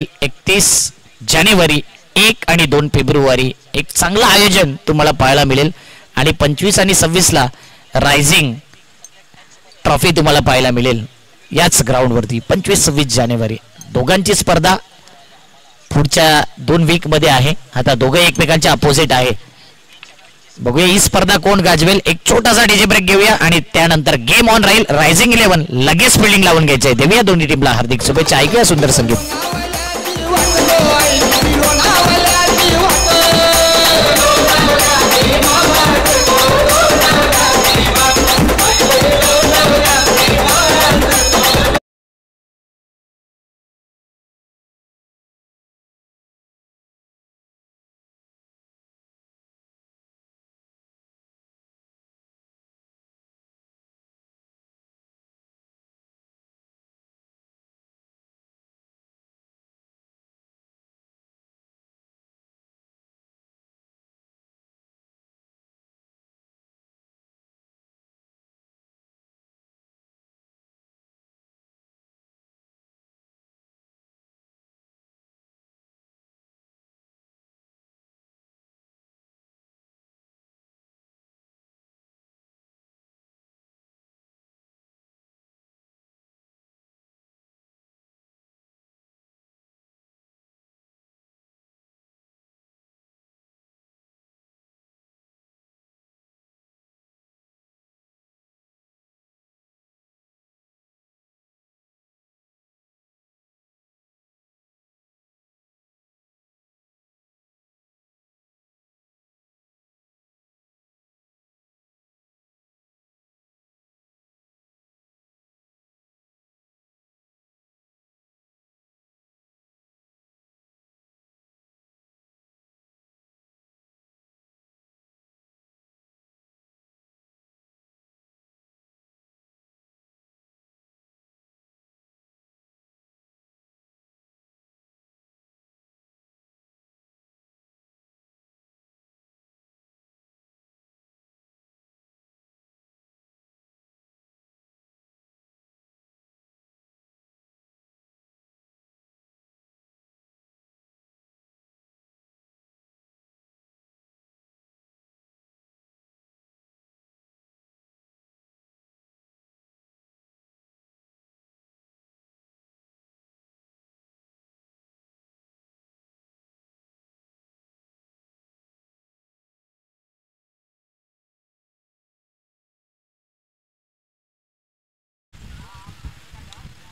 31 जानेवारी 1 आणि 2 फेब्रुवारी एक चांगलं आयोजन तुम्हाला पाहायला मिळेल आणि 25 आणि 26ला रायझिंग ट्रॉफी तुम्हाला पाहायला मिळेल याच ग्राउंडवरती. 25-26 जानेवारी दोघांची स्पर्धा पुढच्या 2 वीकमध्ये आहे. आता दोघे एकमेकांच्या अपोजिट आहे. बघूया ही स्पर्धा कोण गाजवेल. एक छोटासा डीजे ब्रेक घेऊया आणि त्यानंतर गेम ऑन राहील. रायझिंग 11 लगेच फिल्डिंग लावून घ्यायचंय. देऊया दोन्ही टीमला हार्दिक शुभेच्छा. ऐकूया सुंदर संगीत.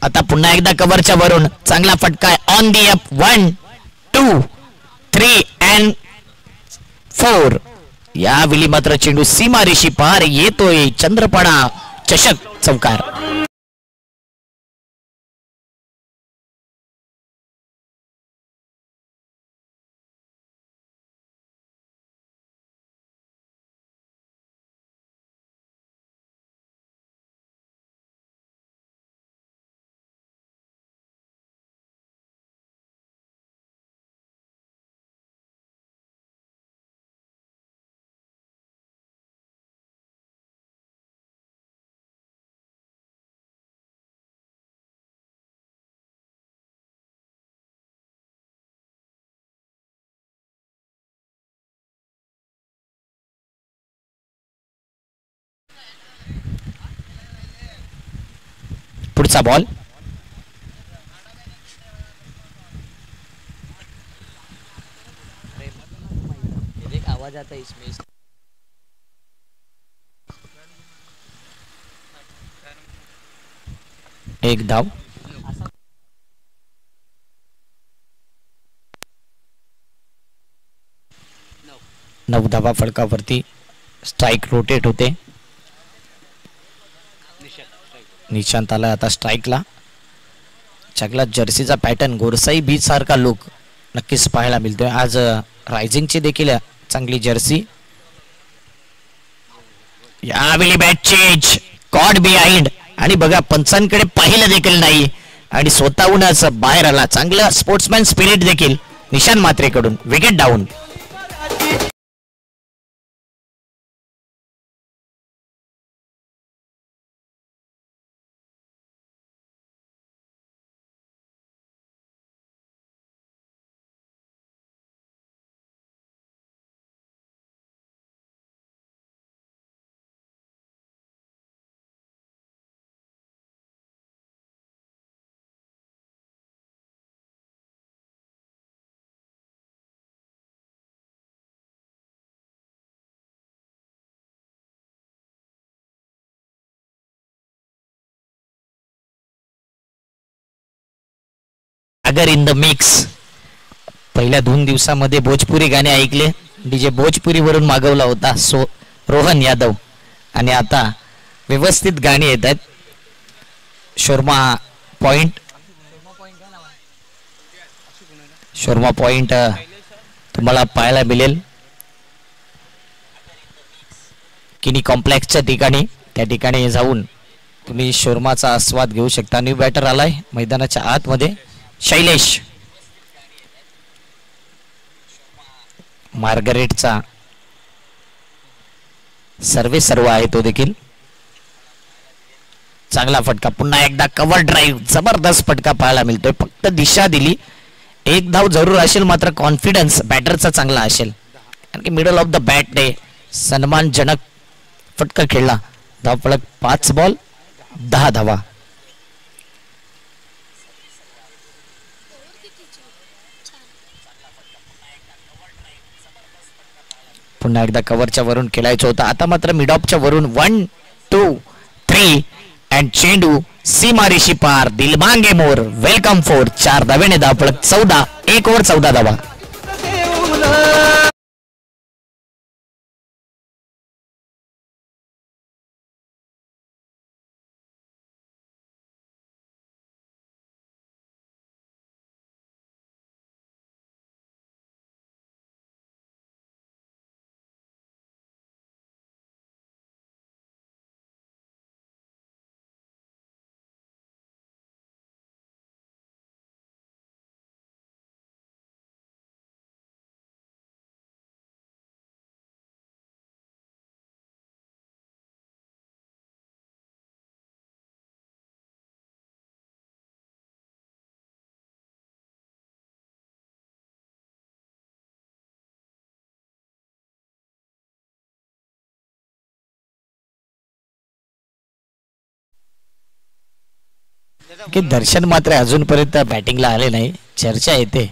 आता पुन्हा एकदा कव्हरच्या वरून चांगला फटका ऑन दी अप. 1 2 3 अँड 4 यावेळी मात्र चेंडू सीमारेषी पार येतोय. चंद्रपडा चषक चौकार. पुढचा बॉल आवाज आता इसमें. एक धाव. 9 धावा फलकावरती. स्ट्राइक रोटेट होते. निशांत आला आता स्ट्राइकला. चांगला जर्सीचा पॅटर्न गोरसाई बीच सारखा लुक नक्कीच पाहायला मिळतोय आज. रायझिंगची देखील चांगली जर्सी. यावेळी बॅट चेंज कॉट बिहाइंड आणि बघा पंचांकडे पाहिलं देखील नाही आणि स्वतःहूनच बाहेर आला. चांगलं स्पोर्ट्समॅन स्पिरिट देखील निशांत मात्रेकडून. Wicket down. Sagar in the mix. पहिल्या 2 दिवसामध्ये भोजपुरी गाणे ऐकले. डीजे भोजपुरीवरून मागवला होता रोहन यादव आणि आता व्यवस्थित गाणी येत आहेत. शोरमा पॉइंट तुम्हाला पाहायला मिळेल किनी कॉम्प्लेक्सच्या ठिकाणी. त्या ठिकाणी जाऊन तुम्ही शोरमाचा आस्वाद घेऊ शकता. न्यू बॅटर आलाय मैदानाच्या आतमध्ये, शैलेश. मार्गरेटचा सर्व आहे तो देखील. चांगला फटका, पुन्हा एकदा कव्हर ड्राईव्ह, जबरदस्त फटका पाहायला मिळतोय. फक्त दिशा दिली. एक धाव जरूर असेल, मात्र कॉन्फिडन्स बॅटरचा चांगला असेल, कारण की मिडल ऑफ द बॅट डे सन्मानजनक फटका खेळला. धाव फलक 5 बॉल 10 धावा. पुन्हा एकदा कव्हरच्या वरून खेळायचं होतं. आता मात्र मिडऑफच्या वरून 1 2 3 अँड चेंडू सीमारेषी पार, दिलमांगे मोर. Welcome four. 4 धावेने धाव फलक 14. 1 ओव्हर 14 धावा. की दर्शन मात्र अजूनपर्यंत बॅटिंगला आले नाही. चर्चा येते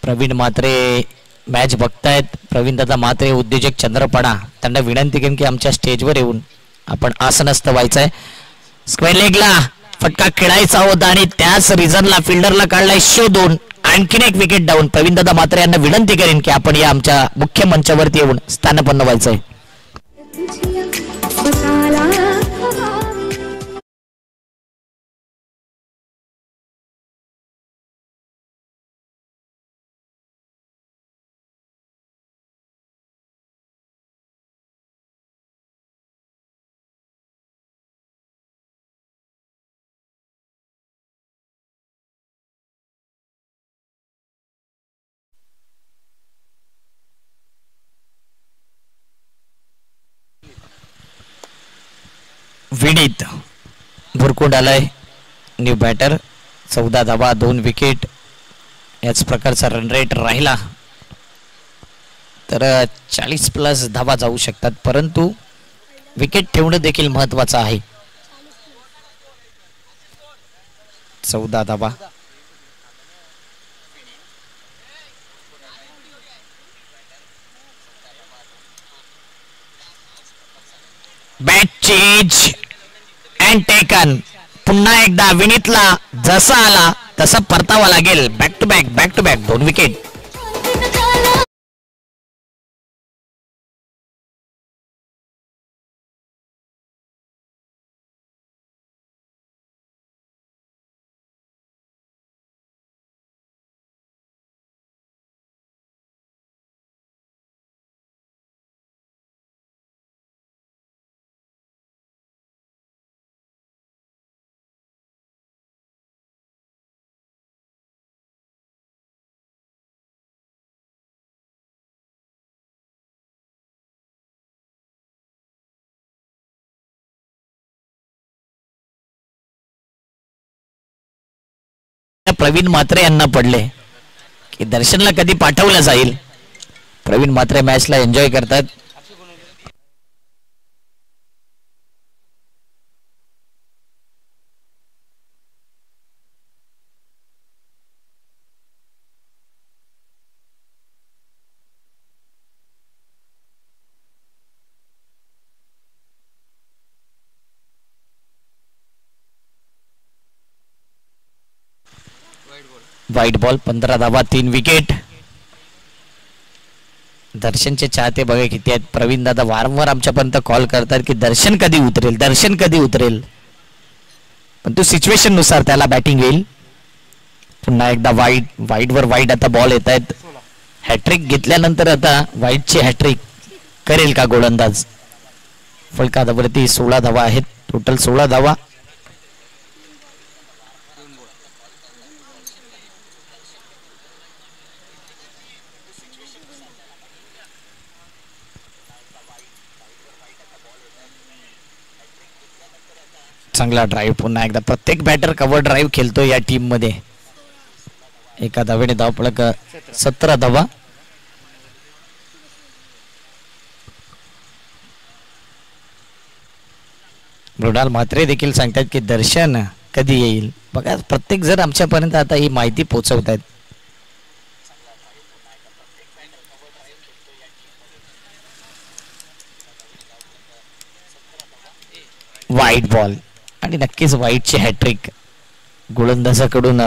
प्रवीण मात्रे मॅच बघतायत. प्रवीण दादा मात्रे उद्योजक चंद्रपडा त्यांना विनंती करेन की आमच्या स्टेजवर येऊन आपण आसनस्थ व्हायचंय. स्क्वेअर लेगला फटका खेळायचा होता आणि त्याच रिझनला फिल्डरला काढलाय शोधून. आणखीन एक विकेट डाऊन. प्रवीण दादा मात्रे यांना विनंती करेन की आपण या आमच्या मुख्य मंचावरती येऊन स्थानपन्न व्हायचंय. विनीत भुरकुंड आलाय न्यू बॅटर. 14 धावा 2 विकेट. याच प्रकारचा रन रेट राहिला तर 40+ धावा जाऊ शकतात, परंतु विकेट ठेवणं देखील महत्वाचं आहे. 14 धावा. Bat change and taken. पुन्हा एकदा विनीतला जसा आला तसा परतावा लागेल. Back to back 2 wicket. Pravin Matre यांना पडले की दर्शनला कधी पाठवलं जाईल. प्रवीण मात्रे मॅचला एन्जॉय करतात. व्हाईट बॉल, 15 धावा, 3 विकेट. दर्शनचे चाहते बघा किती आहेत. प्रवीण दादा वारंवार आमच्यापर्यंत कॉल करतात की दर्शन कधी उतरेल, दर्शन कधी उतरेल, पण तो सिच्युएशन नुसार त्याला बॅटिंग येईल. पुन्हा एकदा वाईट वर वाईट आता बॉल येत आहेत. हॅट्रिक घेतल्यानंतर आता वाईटची हॅट्रिक करेल का गोलंदाज. फलकावरती 16 धावा आहेत, टोटल 16 धावा. चांगला ड्राईव्ह पुन्हा एकदा. प्रत्येक बॅटर कव्हर ड्राईव्ह खेळतो या टीम मध्ये. एका धावेने धावफलक 17 धावा. मृणाल म्हात्रे देखील सांगतात की दर्शन कधी येईल. बघा प्रत्येक जर आमच्यापर्यंत आता ही माहिती पोहोचवत आहेत. वाईट बॉल आणि नक्कीच वाईटची हॅट्रिक गोलंदाजाकडून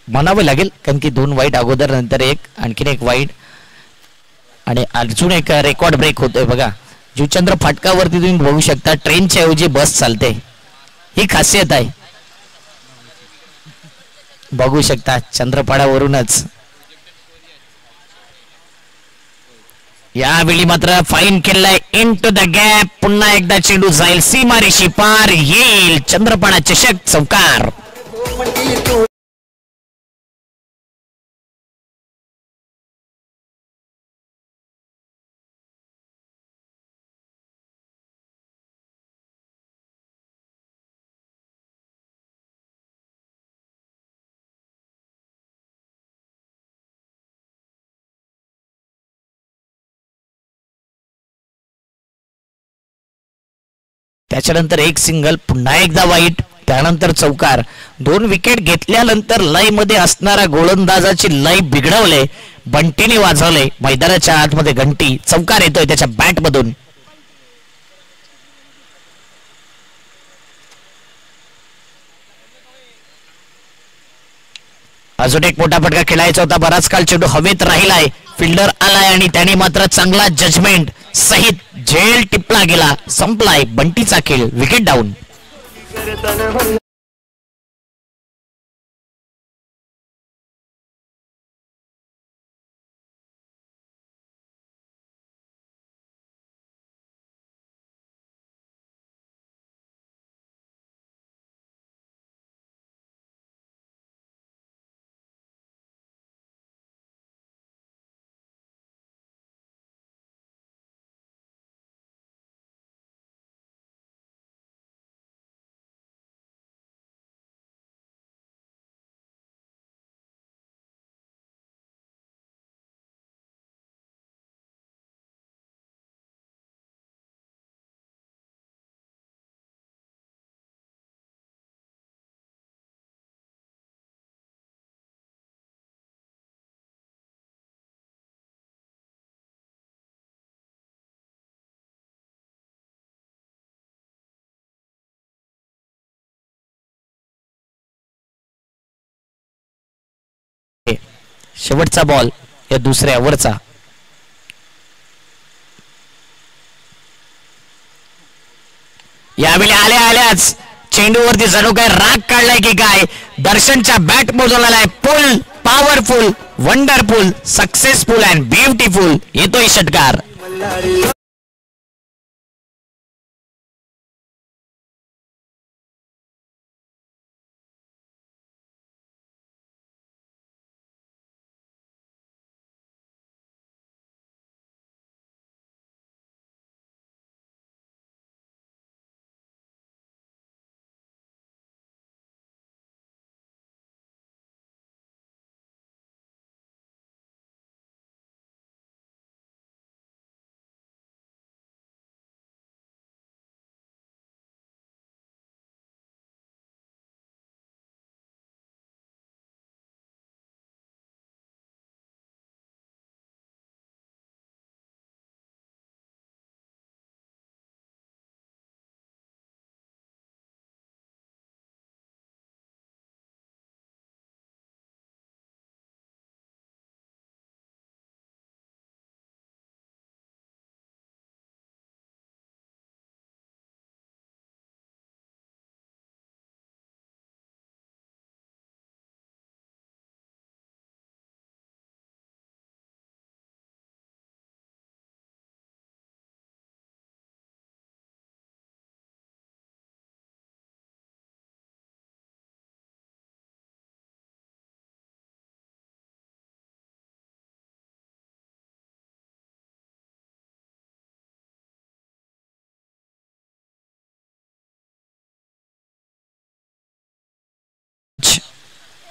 म्हणावं लागेल, कारण की 2 वाईट अगोदर, नंतर आणखीन एक वाईट आणि अजून एक रेकॉर्ड ब्रेक होतोय. बघा जुचंद्र फाटकावरती तुम्ही बघू शकता ट्रेनच्या ऐवजी बस चालते. ही खासियत आहे, बघू शकता चंद्रपाड्यावरूनच. यावेळी मात्र फाईन केलाय इन टू द गॅप. पुन्हा एकदा चेंडू जाईल सीमारेषी पार, येईल चंद्रपाडा चषक चौकार. त्याच्यानंतर एक सिंगल, पुन्हा एकदा वाईट, त्यानंतर चौकार. 2 विकेट घेतल्यानंतर लय मध्ये असणारा गोलंदाजाची लय बिघडवले. बंटीने वाजवले मैदानाच्या आतमध्ये घंटी. चौकार येतोय त्याच्या बॅट मधून. अजून एक मोठा फटका खेळायचा होता. बराच काळ चेंडू हवेत राहिलाय. फिल्डर आलाय आणि त्याने मात्र चांगला जजमेंट सहित झेल टिपला गेला. संपलाय बंटीचा खेळ. Wicket down. शेवटचा बॉल या दुसऱ्या ओव्हरचा. यावेळी आल्याच चेंडूवरती जणू काय राग काढलाय की काय. दर्शनच्या बॅट मधून आलाय. Full powerful, wonderful, successful and beautiful येतोय षटकार.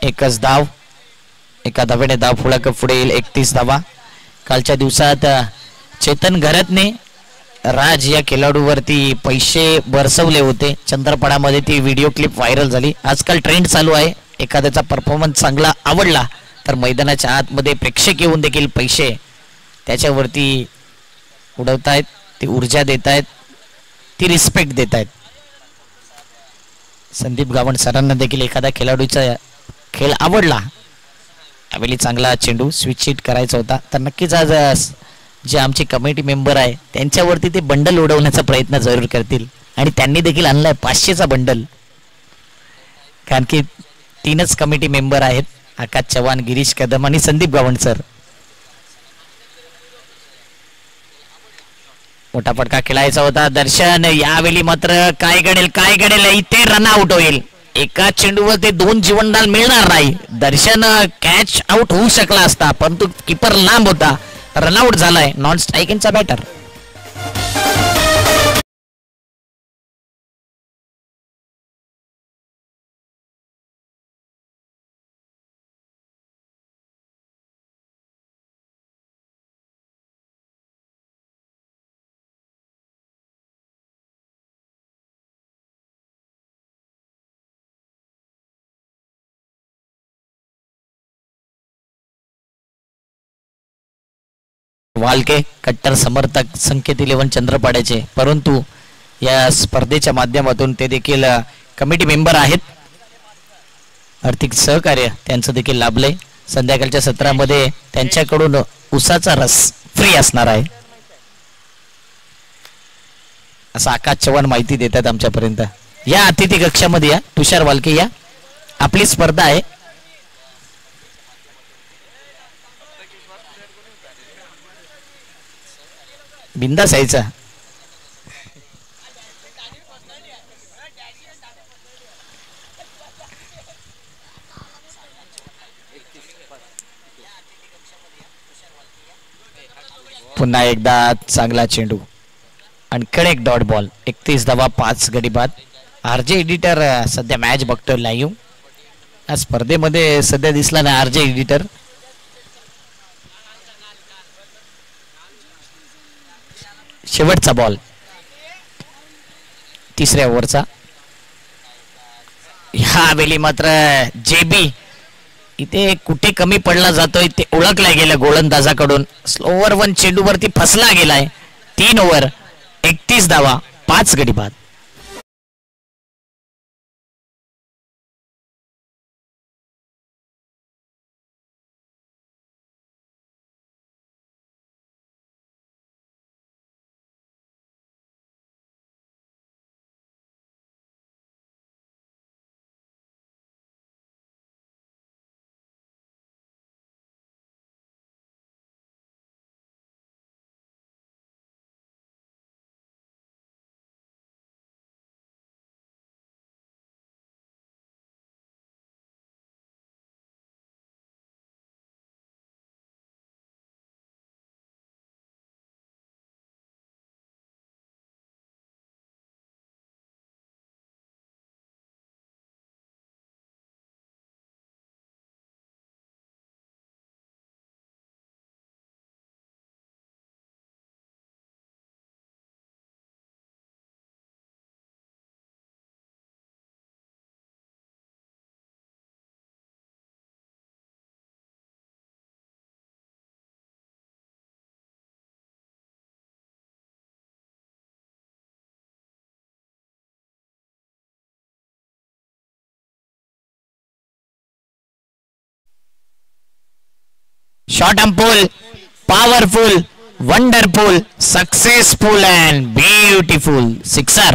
एकच धाव, एका धावेने धाव पुढे येईल. 31 धावा. कालच्या दिवसात चेतन घरतने राज या खेळाडूवरती पैसे बरसवले होते. चंद्रपडामध्ये ती व्हिडिओ क्लिप व्हायरल झाली. आजकाल ट्रेंड चालू आहे, एखाद्याचा परफॉर्मन्स चांगला आवडला तर मैदानाच्या आतमध्ये प्रेक्षक येऊन देखील पैसे त्याच्यावरती उडवतायत, ती ऊर्जा देत आहेत, ती रिस्पेक्ट देत आहेत. संदीप गावण सरांना देखील एखादा खेळाडूचा खेळ आवडला, यावेळी चांगला चेंडू स्विच हिट करायचा होता तर नक्कीच आज जे आमचे कमिटी मेंबर आहे त्यांच्यावरती ते बंडल उडवण्याचा प्रयत्न जरूर करतील. आणि त्यांनी देखील आणलाय 500चा बंडल, कारण की 3च कमिटी मेंबर आहेत, आकाश चव्हाण, गिरीश कदम आणि संदीप गावण सर. मोठा फटका खेळायचा होता. दर्शन यावेळी मात्र काय घडेल इथे रन आउट होईल. एका चेंडूवर ते 2 जीवनदान मिळणार नाही. दर्शन कॅच आउट होऊ शकला असता परंतु किपर लांब होता, रनआउट झालाय. Non स्ट्रायकिंगचा batter. वालके कट्टर समर्थक संकेत 11 चंद्रपाड्याचे, परंतु या स्पर्धेच्या माध्यमातून ते देखील कमिटी मेंबर आहेत. आर्थिक सहकार्य त्यांचं देखील लाभलंय. संध्याकाळच्या सत्रामध्ये त्यांच्याकडून उसाचा रस फ्री असणार आहे असं आकाश चव्हाण माहिती देतात आमच्यापर्यंत. या अतिथी कक्षामध्ये या. तुषार वालके या. आपली स्पर्धा आहे. बिंदास यायचा. पुन्हा एकदा चांगला चेंडू आणि एक डॉट बॉल. 31 धावा, 5 गडी बाद. आरजे एडिटर सध्या मॅच बघतोय लाईव्ह. या स्पर्धेमध्ये सध्या दिसला नाही आरजे एडिटर. शेवटचा बॉल 3ऱ्या ओव्हरचा. ह्यावेळी मात्र जेबी इथे कुठे कमी पडला जातोय ते ओळखला गेलं गोलंदाजाकडून. स्लोवर 1 चेंडूवरती फसला गेलाय. 3 ओव्हर, 31 धावा, 5 गडी बाद. Short and pull, powerful, wonderful, successful and beautiful. Sixer.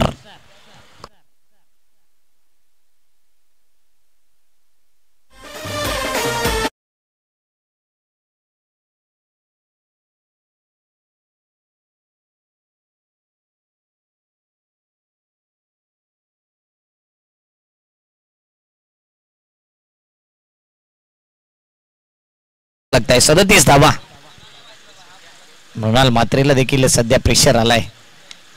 लगता है 37 धावा. मृणाल मात्रेला देखील सध्या प्रेशर आलाय.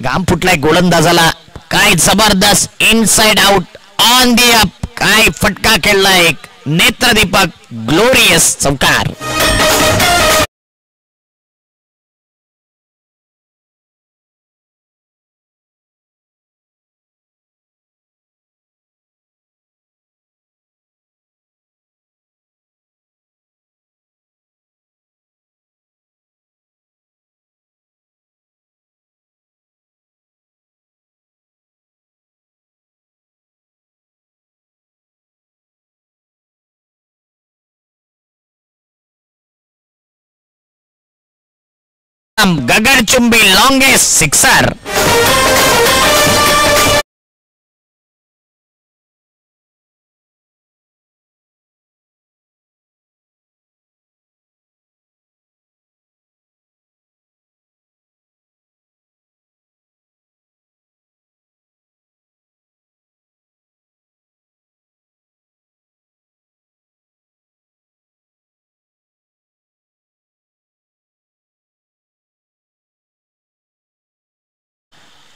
घाम फुटलाय गोलंदाजाला. काय जबरदस्त inside out on the up. काय फटका खेळलाय. नेत्रदीपक ग्लोरियस चौकार. गगनचुंबी लॉन्गेस्ट सिक्सर.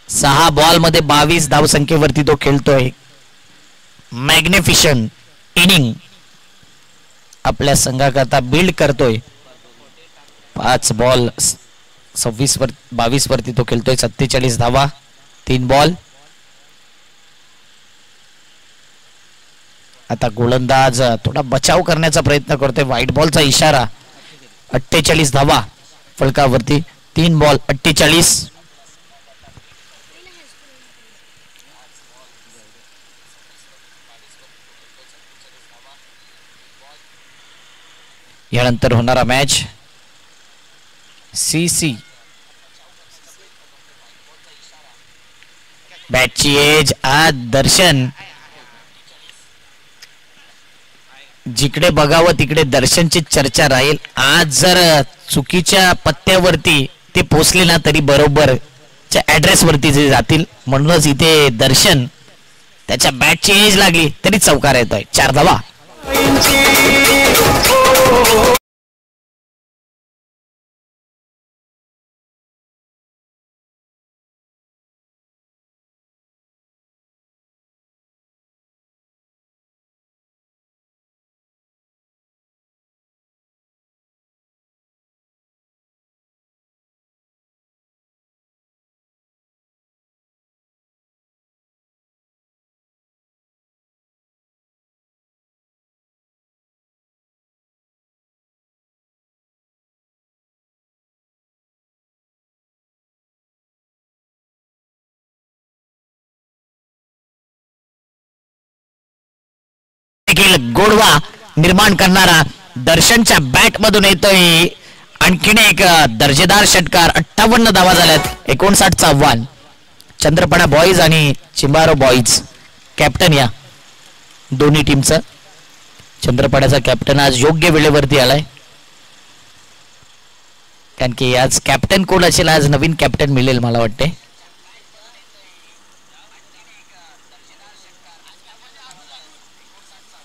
सहा बॉल मध्ये 22 धावसंख्येवरती तो खेळतोय. मॅग्निफिशंट इनिंग आपल्या संघाकरता बिल्ड करतोय. 5 बॉल 22 वरती तो खेळतोय. 47 धावा, 3 बॉल. आता गोलंदाज थोडा बचाव करण्याचा प्रयत्न करतोय. व्हाईट बॉलचा इशारा. 48 धावा फलकावरती, 3 बॉल 48. यानंतर होणारा मॅच सीसी. बॅटची एज आज दर्शन. जिकडे बघावं तिकडे दर्शनची चर्चा राहील. आज जर चुकीच्या पत्त्यावरती ते पोचले ना तरी बरोबरच्या ऍड्रेस वरती जे जातील. म्हणूनच इथे दर्शन त्याच्या बॅटची एज लागली तरी चौकार येतोय. 4 धावा. गोडवा निर्माण करणारा दर्शनच्या बॅट मधून येतोय आणखीन एक दर्जेदार षटकार. 58 धावा झाल्यात. 59 चा आव्हान. चंद्रपडा बॉईज आणि चिंबारो बॉईज कॅप्टन या दोन्ही टीमचं. चंद्रपड्याचा कॅप्टन आज योग्य वेळेवरती आलाय. कारण की आज कॅप्टन कोण असेल, आज नवीन कॅप्टन मिळेल मला वाटते.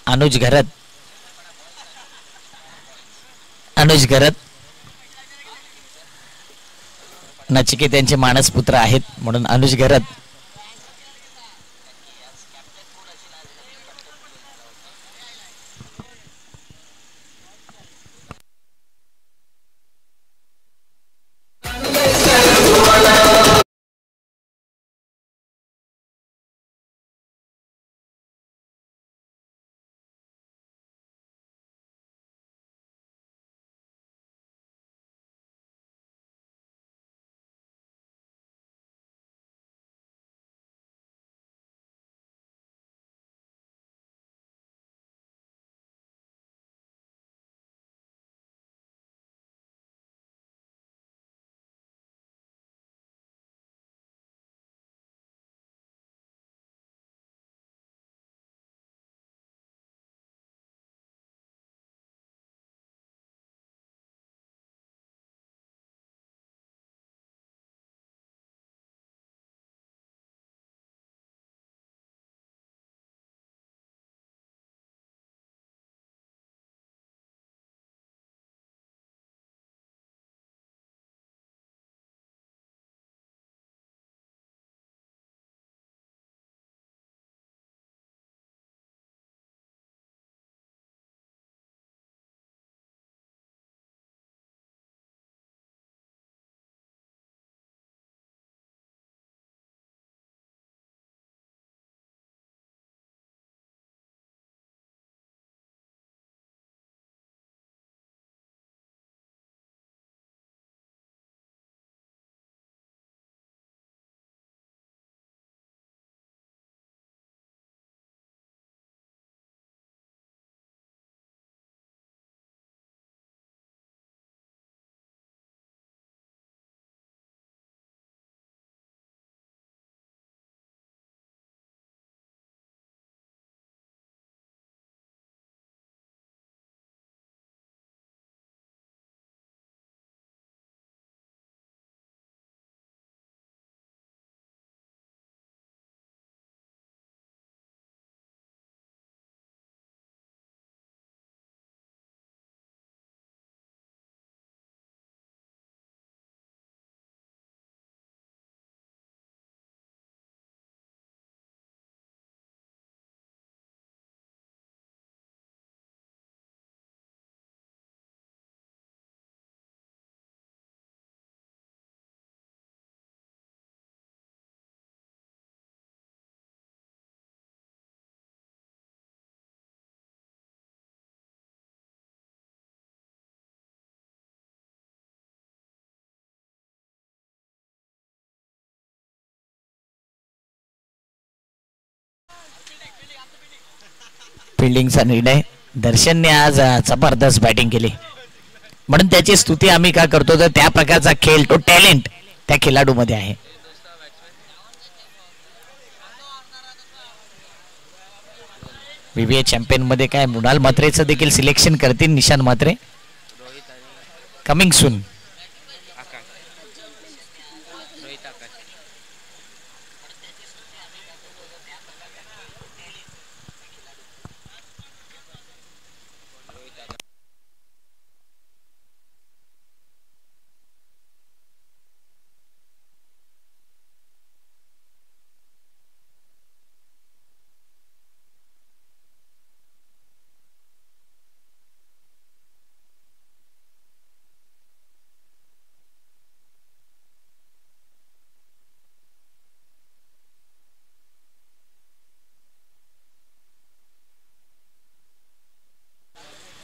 अनुज घरत. अनुज घरत नचिकेत यांचे मानसपुत्र आहेत म्हणून अनुज घरत. फिल्डिंगचा निर्णय. दर्शनने आज जबरदस्त बॅटिंग केली म्हणून त्याची स्तुती आम्ही का करतो तर त्या प्रकारचा खेळ तो टॅलेंट त्या खेळाडूमध्ये आहे. बीबीए चॅम्पियन मध्ये काय मृणाल म्हात्रेचं देखील सिलेक्शन करतील Nishan Mhatre. Coming soon.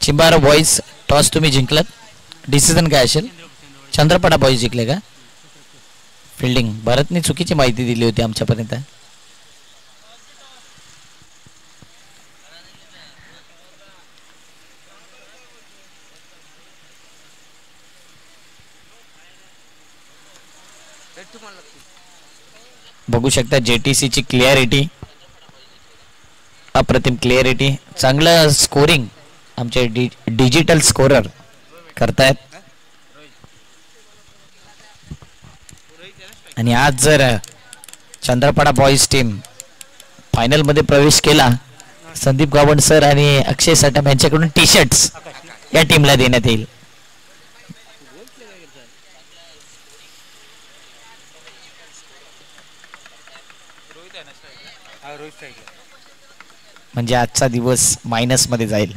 Chimbara boys toss तुम्ही जिंकलात. डिसिजन काय असेल? चंद्रपडा बॉईज जिंकले का? फिल्डिंग भरतने चुकीची माहिती दिली होती आमच्यापर्यंत. बघू शकता JTC ची क्लिअरिटी, अप्रतिम क्लिअरिटी, चांगलं स्कोरिंग आमचे डिजिटल स्कोरर करतायत. आणि आज जर चंद्रपडा बॉईज टीम फायनल मध्ये प्रवेश केला, संदीप गावंड सर आणि अक्षय सटम यांच्याकडून टी-शर्ट्स या टीमला देण्यात येईल. म्हणजे आजचा दिवस मायनस मध्ये जाईल.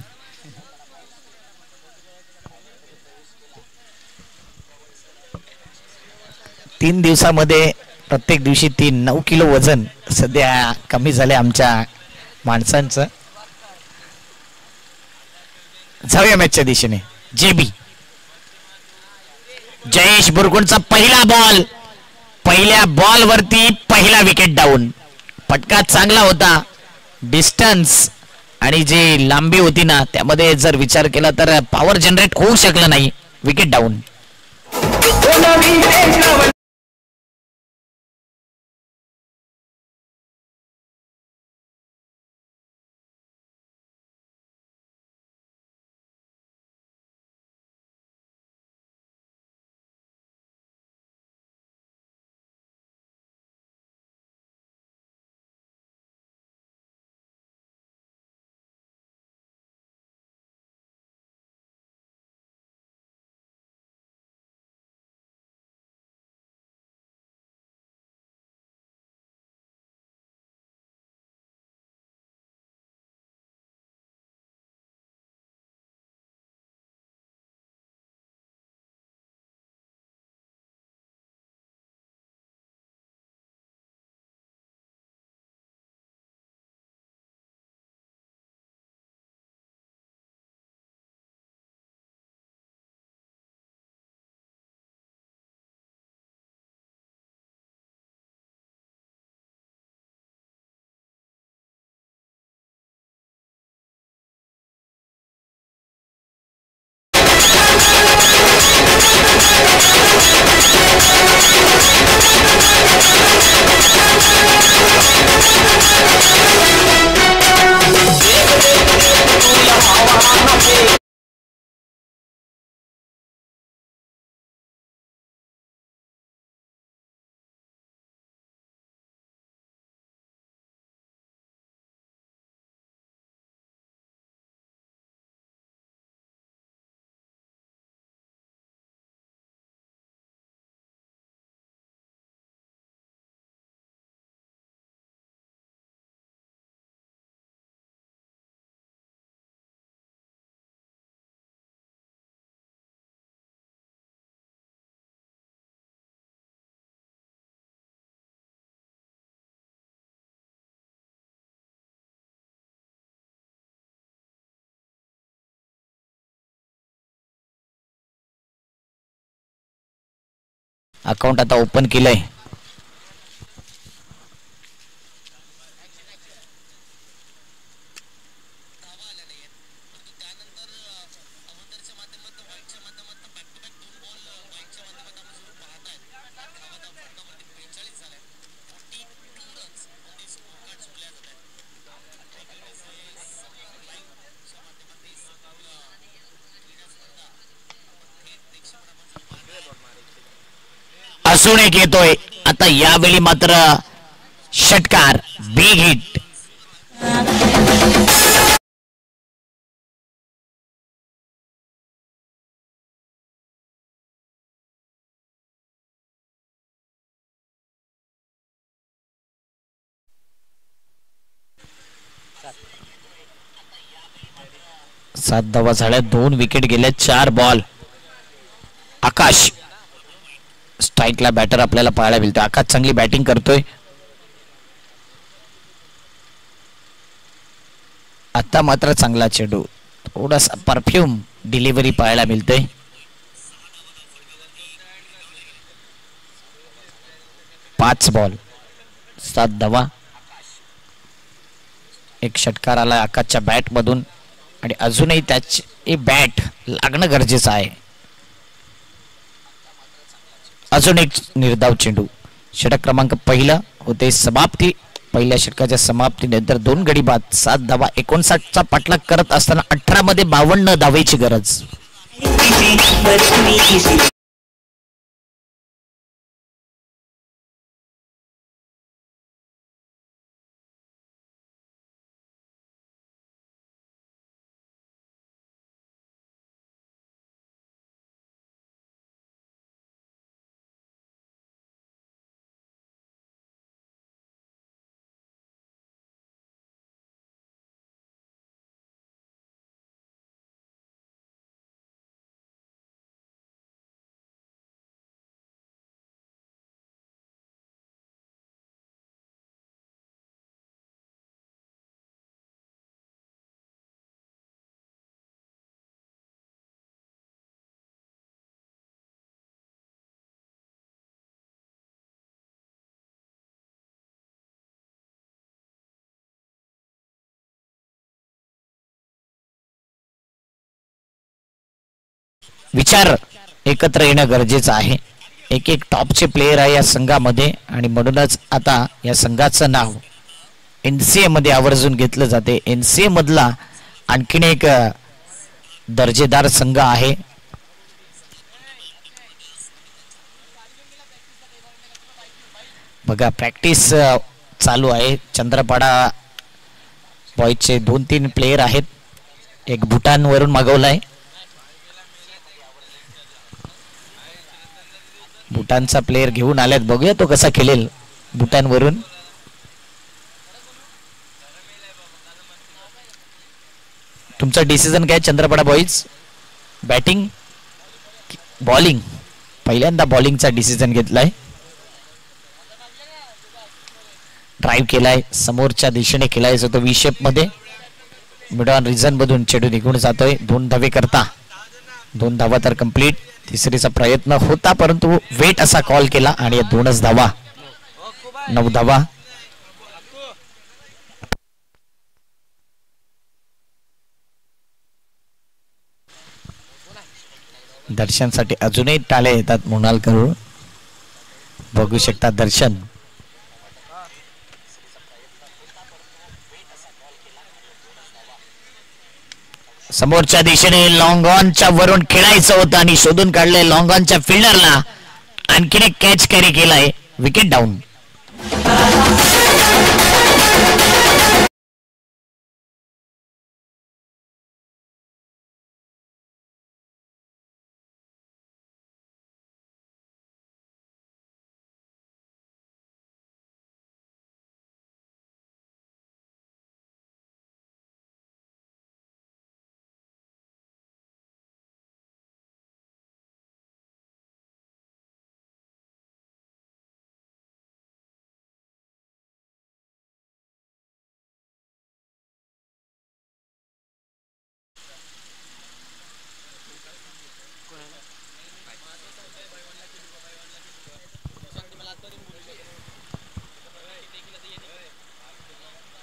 तीन दिवसामध्ये प्रत्येक दिवशी 9 किलो वजन सध्या कमी झाले आमच्या माणसांचं. जाऊया मॅचच्या दिशेने. JB जयेश बुरगुणचा पहिला बॉल, पहिल्या बॉल वरती पहिला विकेट डाऊन. फटका चांगला होता, डिस्टन्स आणि जी लांबी होती ना त्यामध्ये जर विचार केला तर पॉवर जनरेट होऊ शकला नाही. Wicket down. अकाउंट आता ओपन केलंय. अजून एक येतोय आता यावेळी मात्र षटकार बिग हिट. सात धावा झाल्या, 2 विकेट गेल्या, 4 बॉल. आकाश स्ट्राईकला बॅटर आपल्याला पाहायला मिळतोय. आकाश चांगली बॅटिंग करतोय. आता मात्र चांगला चेंडू, थोडासा परफ्यूम डिलिव्हरी पाहायला मिळते. पाच बॉल 7 धावा. एक षटकार आला आकाशच्या बॅट मधून आणि अजूनही त्याची बॅट लागणं गरजेचं आहे. अजून एक निर्धाव चेंडू. षटक क्रमांक पहिला होते समाप्ती. पहिल्या षटकाच्या समाप्तीनंतर 2 गडी बाद, 7 धावा. 59चा पाठलाग करत असताना 18 मध्ये 52 धावेची गरज. विचार एकत्र येणं गरजेचं आहे. एक एक टॉपचे प्लेयर आहे या संघामध्ये आणि म्हणूनच आता या संघाचं नाव NCA मध्ये आवर्जून घेतलं जाते. NCA मधला आणखीन एक दर्जेदार संघ आहे. बघा प्रॅक्टिस चालू आहे. चंद्रपाडा बॉयजचे 2-3 प्लेयर आहेत. एक भूटान वरून मागवलाय. भूटानचा प्लेयर घेऊन आल्यात, बघूया तो कसा खेळेल भूटान वरून. तुमचा डिसिजन काय चंद्रपाडा बॉईज? Batting bowling? पहिल्यांदा बॉलिंगचा डिसिजन घेतलाय. ड्राईव्ह केलाय, समोरच्या दिशेने खेळायचा तो व्ही शेप मध्ये. मिड ऑन रिझन मधून चेंडू निघून जातोय. 2 धावे करता. 2 धावा तर कंप्लीट. तिसरीचा प्रयत्न होता परंतु वेट असा कॉल केला आणि 2च धावा. 9 धावा. दर्शनसाठी अजूनही टाळे येतात मोनाल करून. बघू शकता दर्शन समोरच्या दिशेने लॉंग ऑनच्या वरून खेळायचं होतं आणि शोधून काढले लॉंग ऑनच्या फिल्डरला. आणखीन एक कॅच कॅरी केलाय. Wicket down.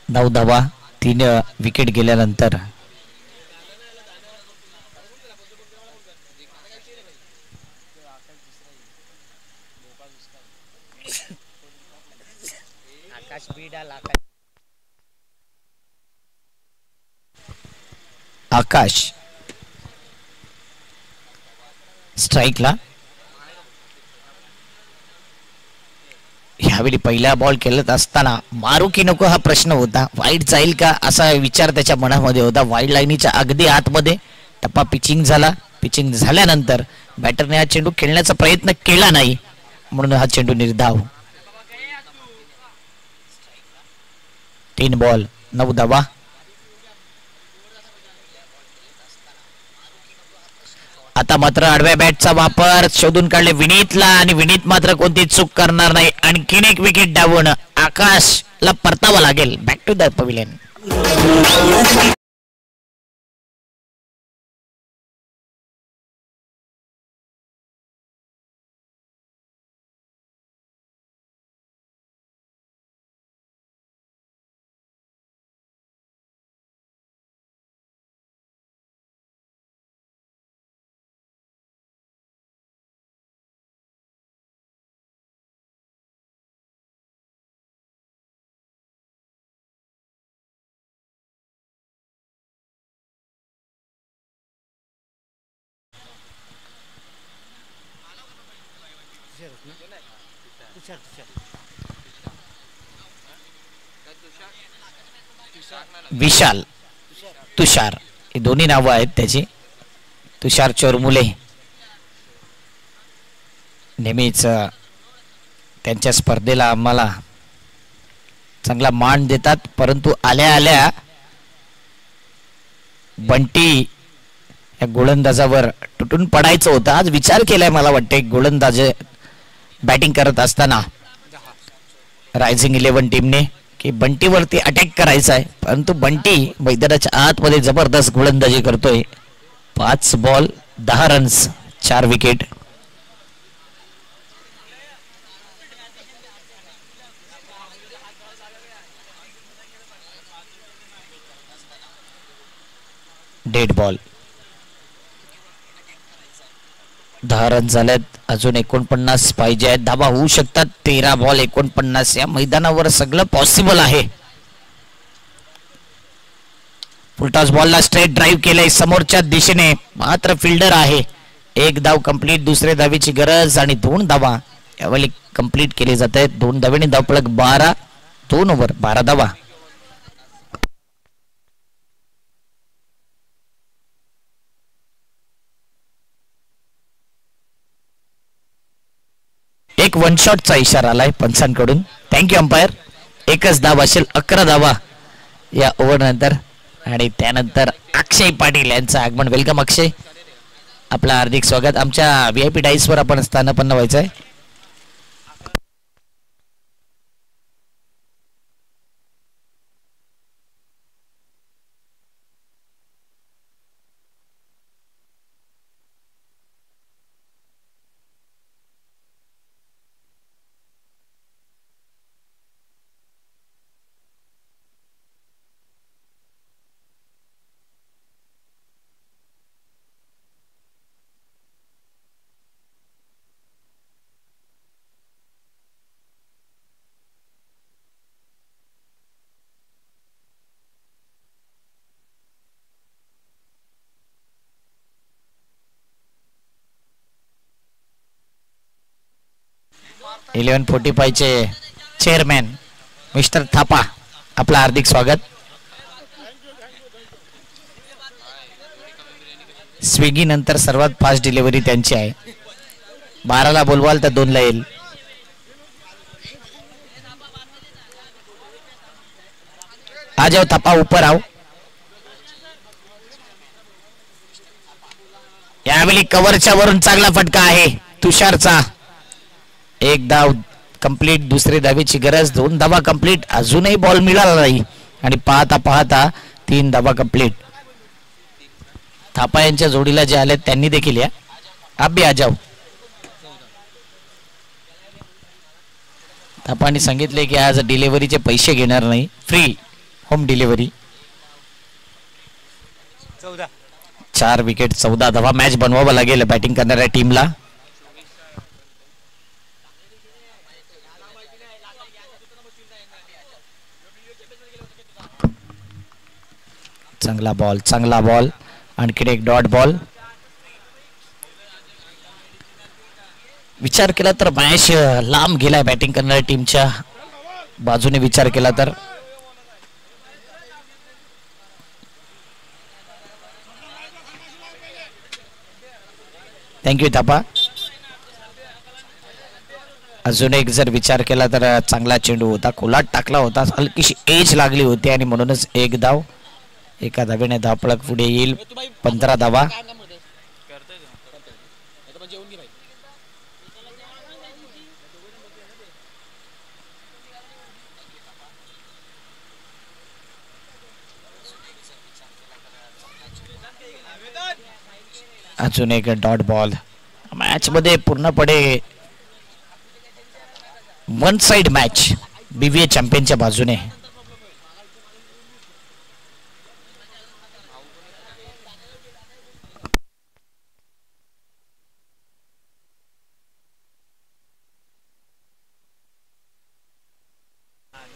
नऊ धावा. 3 विकेट गेल्यानंतर आकाश स्ट्राईकला. यावेळी पहिला बॉल खेळत असताना मारू की नको हा प्रश्न होता. वाईड जाईल का असा विचार त्याच्या मनामध्ये होता. वाईड लाईनीच्या अगदी आतमध्ये टप्पा पिचिंग झाला. पिचिंग झाल्यानंतर बॅटरने हा चेंडू खेळण्याचा प्रयत्न केला नाही म्हणून हा चेंडू निर्धाव. 3 बॉल 9 धावा. आता मात्र आडव्या बॅटचा वापर शोधून काढले विनीतला आणि विनीत मात्र कोणती चूक करणार नाही. आणखीन एक विकेट डावून आकाशला परतावा लागेल. Back to the pavilion. Vishal, Tushar हे दोन्ही नावं आहेत त्याची. तुषार चोरमुले नेहमीच त्यांच्या स्पर्धेला आम्हाला चांगला मान देतात. परंतु आल्या आल्या बंटी या गोलंदाजावर तुटून पडायचं होतं. आज विचार केलाय मला वाटते गोलंदाज बॅटिंग करत असताना रायझिंग 11 टीमने की बंटीवरती अटॅक करायचा आहे. परंतु बंटी मैदानाच्या आतमध्ये जबरदस्त गोलंदाजी करतोय. 5 ball 10 runs 4 wicket. Dead ball 10 run झालेत. अजून 49 पाहिजे आहेत. धावा होऊ शकतात. 13 बॉल 49. या मैदानावर सगळं पॉसिबल आहे. फुलटॉस बॉलला स्ट्रेट ड्राईव्ह केलंय समोरच्या दिशेने. मात्र फिल्डर आहे. 1 धाव कंप्लीट. दुसऱ्या धावेची गरज आणि 2 धावा यावेळी कंप्लीट केले जात आहेत. 2 धावेने धावफलक 12. 2 ओव्हर 12 धावा. एक 1 शॉटचा इशारा आलाय पंचांकडून. Thank you umpire. एकच धाव असेल. 11 धावा या ओव्हर नंतर. आणि त्यानंतर अक्षय पाटील यांचं आगमन. वेलकम अक्षय, आपलं हार्दिक स्वागत. आमच्या VIP डाईसवर आपण स्थानापन्न व्हायचं आहे. इलेव्हन 45 चे चेअरमॅन मिस्टर थापा, आपलं हार्दिक स्वागत. स्विगी नंतर सर्वात फास्ट डिलिव्हरी त्यांची आहे. 12ला बोलवाल तर 2ला येईल. आ जाओ थापा, ऊपर आओ. यावेळी कव्हरच्या वरून चांगला फटका आहे तुषारचा. 1 धाव कंप्लीट. दुसरी धावेची गरज. 2 धावा कंप्लीट. अजूनही बॉल मिळाला नाही आणि पाहता पाहता 3 धावा कंप्लीट. थापा यांच्या जोडीला जे आले त्यांनी देखील या. आप भी आ जाओ. थापाने सांगितले की आज डिलिव्हरीचे पैसे घेणार नाही, फ्री होम डिलिव्हरी. 4 विकेट 14 धावा. मॅच बनवावा लागेल बॅटिंग करणाऱ्या टीमला. चांगला बॉल, चांगला बॉल. आणखी एक डॉट बॉल. विचार केला तर मॅच लांब गेलाय बॅटिंग करणाऱ्या टीमच्या बाजूने विचार केला तर. थँक्यू थापा. अजून एक जर विचार केला तर चांगला चेंडू होता, खोलात टाकला होता, हलकीशी एज लागली होती आणि म्हणूनच एक धाव. एका धावेने धावपळक पुढे येईल. 15 धावा. अजून एक डॉट बॉल. मॅच मध्ये पूर्णपणे वन साइड मॅच बीबीए चॅम्पियनच्या बाजूने.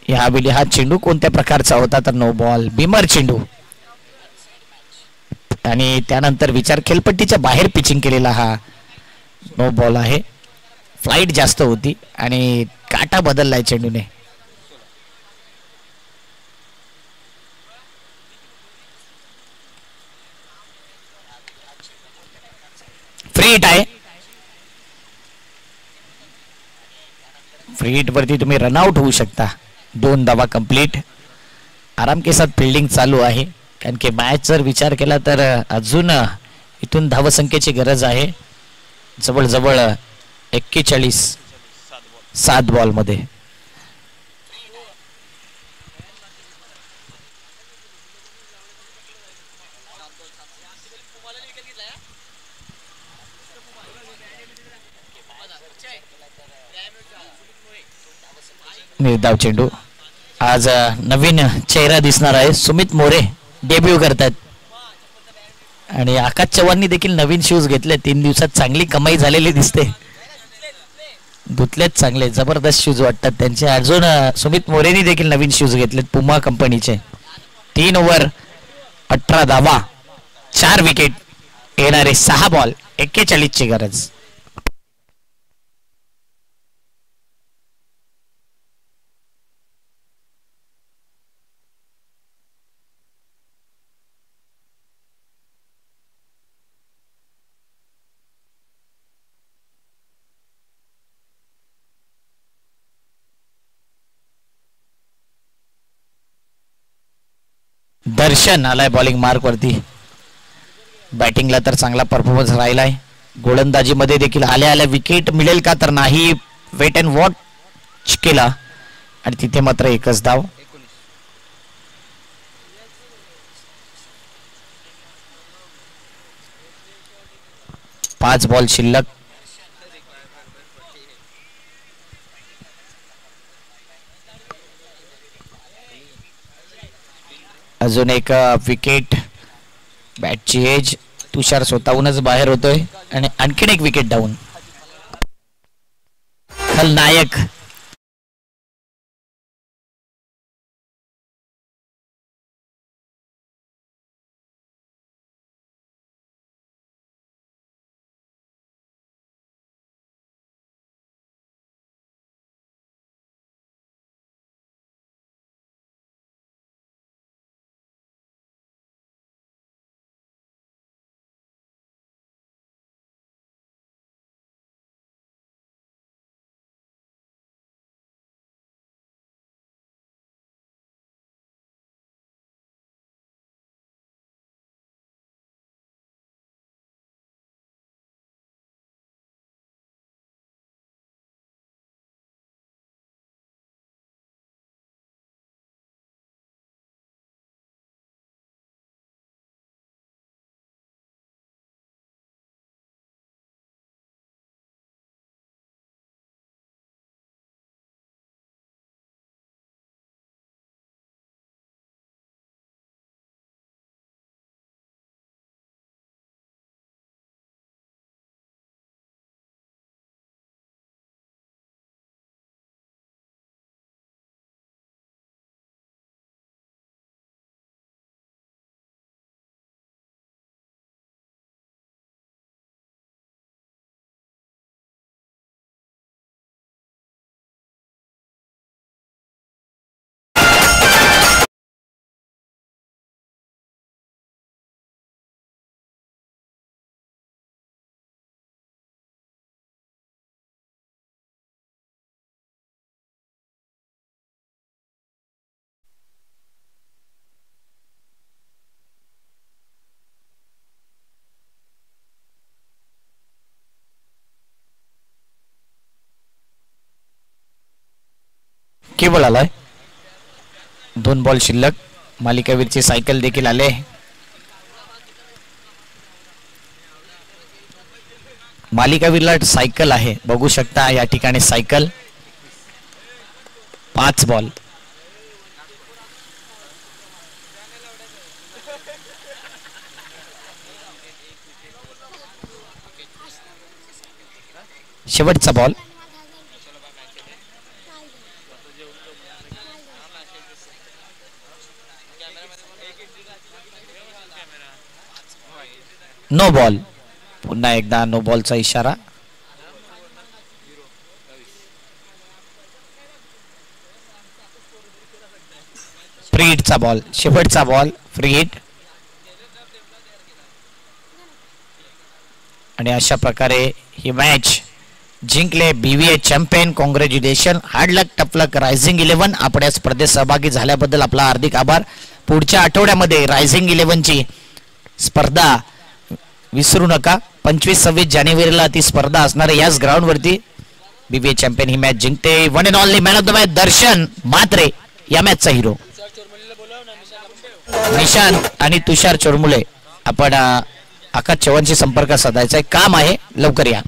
यावेळी हा चेंडू कोणत्या प्रकारचा होता तर नो बॉल, बिमर चेंडू. आणि त्यानंतर विचार खेळपट्टीच्या बाहेर पिचिंग केलेला हा नो बॉल आहे. फ्लाईट जास्त होती आणि काटा बदललाय चेंडूने. फ्री हिट आहे. फ्री हिट वरती तुम्ही रनआउट होऊ शकता. 2 धावा कंप्लीट. आराम के साथ फिल्डिंग चालू आहे, कारण की मॅच जर विचार केला तर अजून इथून धावसंख्येची गरज आहे. जवळजवळ 41 7 बॉल मध्ये. निर्धाव चेंडू. आज नवीन चेहरा दिसणार आहे. सुमित मोरे डेब्यू करतात आणि आकाश चव्हाणनी देखील नवीन शूज घेतले. 3 दिवसात चांगली कमाई झालेली दिसते. धुतलेत चांगले, जबरदस्त शूज वाटतात त्यांचे. अजून सुमित मोरेनी देखील नवीन शूज घेतलेत पुमा कंपनीचे. 3 ओव्हर 18 धावा, 4 विकेट, येणारे 6 बॉल, 41 ची गरज. दर्शन आलाय बॉलिंग मार्क वरती. बॅटिंगला तर चांगला परफॉर्मन्स राहिलाय. गोलंदाजीमध्ये देखील आल्या आल्या विकेट मिळेल का तर नाही. वेट अँड वॉच केला आणि तिथे मात्र एकच धाव. 5 बॉल शिल्लक. अजून एक विकेट. बॅटची एज. तुषार स्वतःहूनच बाहेर होतोय आणि आणखीन एक विकेट डाऊन. खलनायक केबल आलाय. 2 बॉल शिल्लक. मालिकावीरची सायकल देखील आले. मालिकावीरला सायकल आहे, बघू शकता या ठिकाणी सायकल. 5 बॉल. शेवटचा बॉल. No ball. पुन्हा एकदा नो बॉलचा इशारा. फ्री हिटचा बॉल. शेवटचा बॉल फ्री हिट. आणि अशा प्रकारे ही मॅच जिंकले BVA champion. Congratulation. Hard luck tough luck rising 11. आपण या स्पर्धेत सहभागी झाल्याबद्दल आपला हार्दिक आभार. पुढच्या आठवड्यामध्ये रायझिंग 11ची स्पर्धा विसरू नका. 25-26 जानेवारीला ती स्पर्धा असणार आहे याच ग्राउंड वरती. BVA चॅम्पियन ही मॅच जिंकते. One and only man of the match Darshan Mhatre या मॅचचा हिरो. निशांत आणि तुषार चोरमुले आपण आकाश चव्हाणशी संपर्क साधायचा आहे. काम आहे, लवकर या.